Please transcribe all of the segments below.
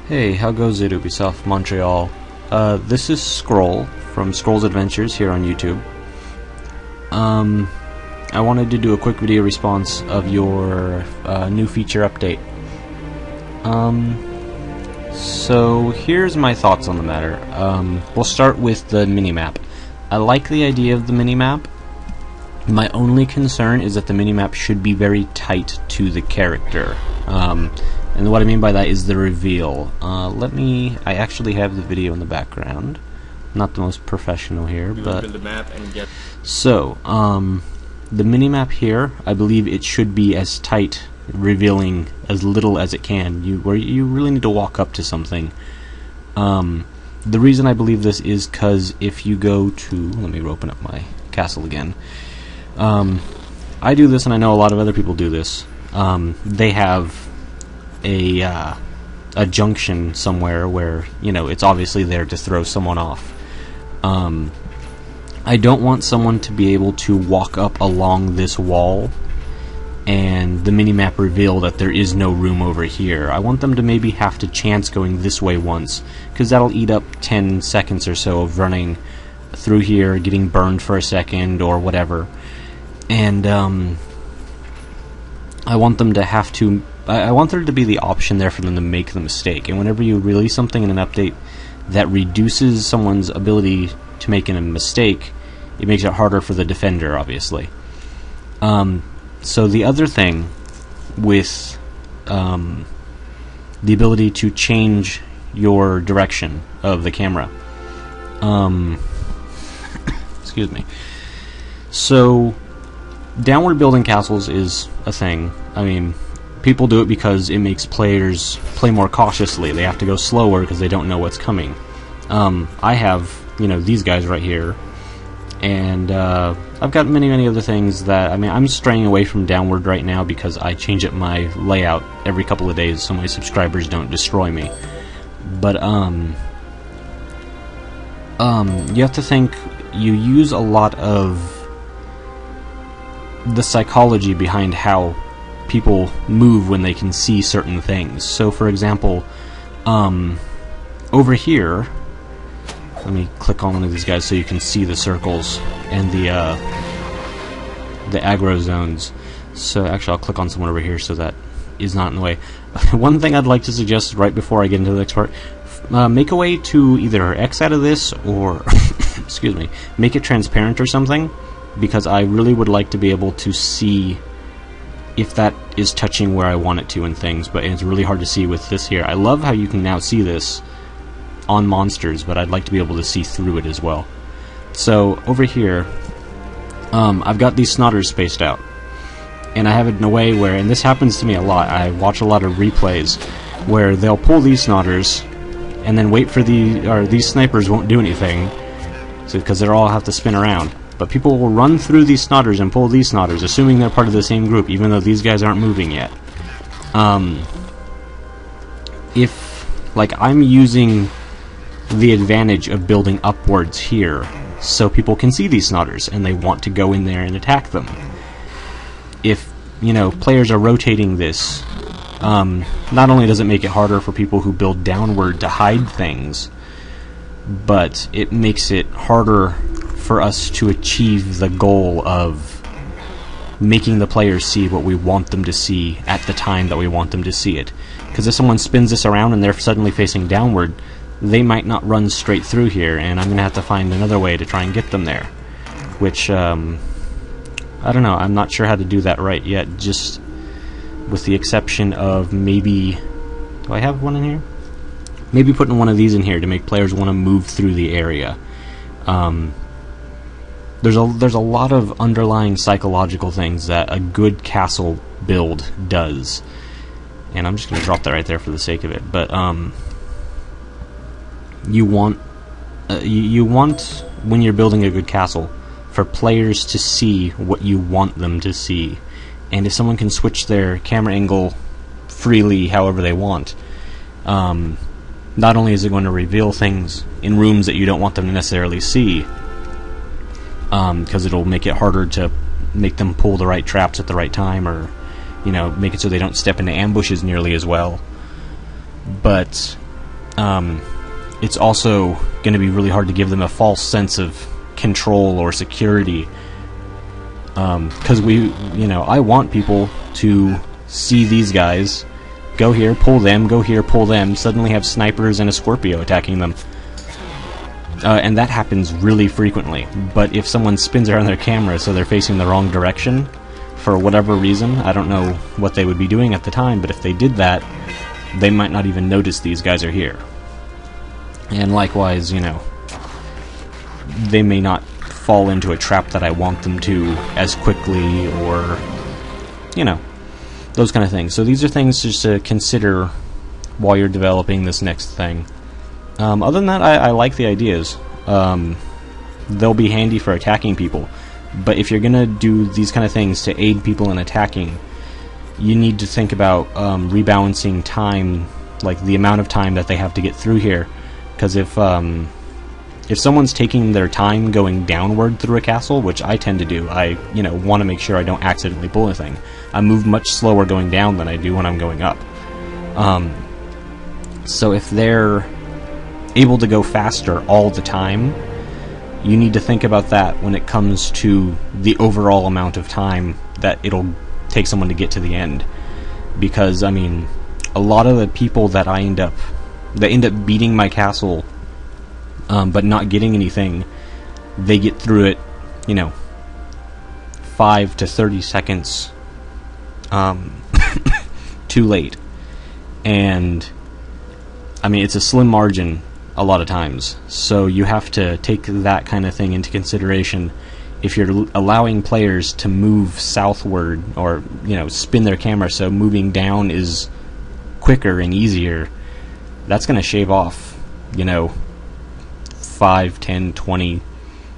Hey, how goes it, Ubisoft Montreal? This is Scroll from Scroll's Adventures here on YouTube. I wanted to do a quick video response of your new feature update. So here's my thoughts on the matter. We'll start with the minimap. I like the idea of the minimap. My only concern is that the minimap should be very tight to the character. And what I mean by that is the reveal. I actually have the video in the background. Not the most professional here, but... build the map and get... So, the minimap here, I believe it should be as tight, revealing as little as it can, where you really need to walk up to something. The reason I believe this is because if you go to... Let me open up my castle again. I do this, and I know a lot of other people do this. They have a junction somewhere where, you know, it's obviously there to throw someone off. I don't want someone to be able to walk up along this wall and the minimap reveal that there is no room over here. I want them to maybe have to chance going this way once, because that'll eat up 10 seconds or so of running through here, getting burned for a second or whatever. And I want them to have to... I want there to be the option there for them to make the mistake. And whenever you release something in an update that reduces someone's ability to make a mistake, it makes it harder for the defender, obviously. So the other thing with the ability to change your direction of the camera. Excuse me. So downward building castles is a thing. I mean, people do it because it makes players play more cautiously. They have to go slower because they don't know what's coming. I have, you know, these guys right here, and I've got many other things that, I mean, I'm straying away from downward right now because I change up my layout every couple of days so my subscribers don't destroy me. But you have to think, you use a lot of the psychology behind how people move when they can see certain things. So for example, over here, let me click on one of these guys so you can see the circles and the aggro zones. So actually I'll click on someone over here so that is not in the way. One thing I'd like to suggest right before I get into the next part, make a way to either X out of this or excuse me, make it transparent or something, because I really would like to be able to see if that is touching where I want it to and things, but it's really hard to see with this here. I love how you can now see this on monsters, but I'd like to be able to see through it as well. So over here, I've got these snotters spaced out, and I have it in a way where, and this happens to me a lot, I watch a lot of replays where they'll pull these snotters and then wait for these snipers won't do anything, because they'll all have to spin around. But people will run through these snotters and pull these snotters, assuming they're part of the same group, even though these guys aren't moving yet. If, like, I'm using the advantage of building upwards here, so people can see these snotters, and they want to go in there and attack them. If, you know, players are rotating this, not only does it make it harder for people who build downward to hide things, but it makes it harder for us to achieve the goal of making the players see what we want them to see at the time that we want them to see it. Because if someone spins this around and they're suddenly facing downward, they might not run straight through here, and I'm going to have to find another way to try and get them there. Which, I don't know, I'm not sure how to do that right yet, just with the exception of maybe... Do I have one in here? Maybe putting one of these in here to make players want to move through the area. There's a lot of underlying psychological things that a good castle build does, and I'm just going to drop that right there for the sake of it. But you want when you're building a good castle for players to see what you want them to see, and if someone can switch their camera angle freely however they want, not only is it going to reveal things in rooms that you don't want them to necessarily see, because it'll make it harder to make them pull the right traps at the right time, or, you know, make it so they don't step into ambushes nearly as well. But it's also going to be really hard to give them a false sense of control or security, because I want people to see these guys, go here, pull them, go here, pull them, suddenly have snipers and a Scorpio attacking them. And that happens really frequently. But if someone spins around their camera so they're facing the wrong direction, for whatever reason, I don't know what they would be doing at the time, but if they did that, they might not even notice these guys are here. And likewise, they may not fall into a trap that I want them to as quickly, or, those kind of things. So these are things just to consider while you're developing this next thing. Other than that, I like the ideas. They'll be handy for attacking people. But if you're going to do these kind of things to aid people in attacking, you need to think about rebalancing time, like the amount of time that they have to get through here. Because if someone's taking their time going downward through a castle, which I tend to do, I want to make sure I don't accidentally pull anything. I move much slower going down than I do when I'm going up. So if they're able to go faster all the time, you need to think about that when it comes to the overall amount of time that it'll take someone to get to the end. Because, a lot of the people that end up beating my castle, but not getting anything, they get through it, 5 to 30 seconds too late. And, it's a slim margin a lot of times, so you have to take that kind of thing into consideration if you're allowing players to move southward, or spin their camera so moving down is quicker and easier. That's going to shave off 5, 10, 20,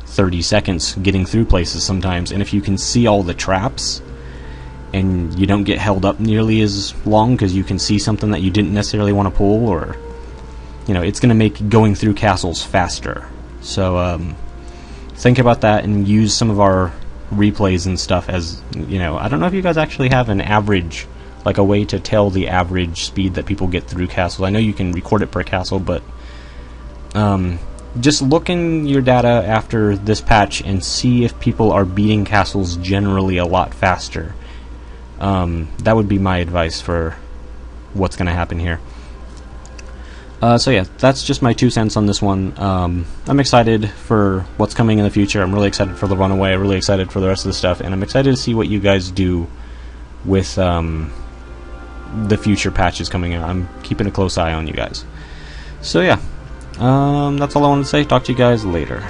30 seconds getting through places sometimes. And if you can see all the traps and you don't get held up nearly as long because you can see something that you didn't necessarily want to pull, or it's going to make going through castles faster. So think about that and use some of our replays and stuff as, I don't know if you guys actually have an average, like a way to tell the average speed that people get through castles. I know you can record it per castle, but just look in your data after this patch and see if people are beating castles generally a lot faster. That would be my advice for what's going to happen here. So yeah, that's just my 2 cents on this one. I'm excited for what's coming in the future. I'm really excited for the Runaway. I'm really excited for the rest of the stuff, and I'm excited to see what you guys do with the future patches coming out. I'm keeping a close eye on you guys. So yeah, that's all I want to say. Talk to you guys later.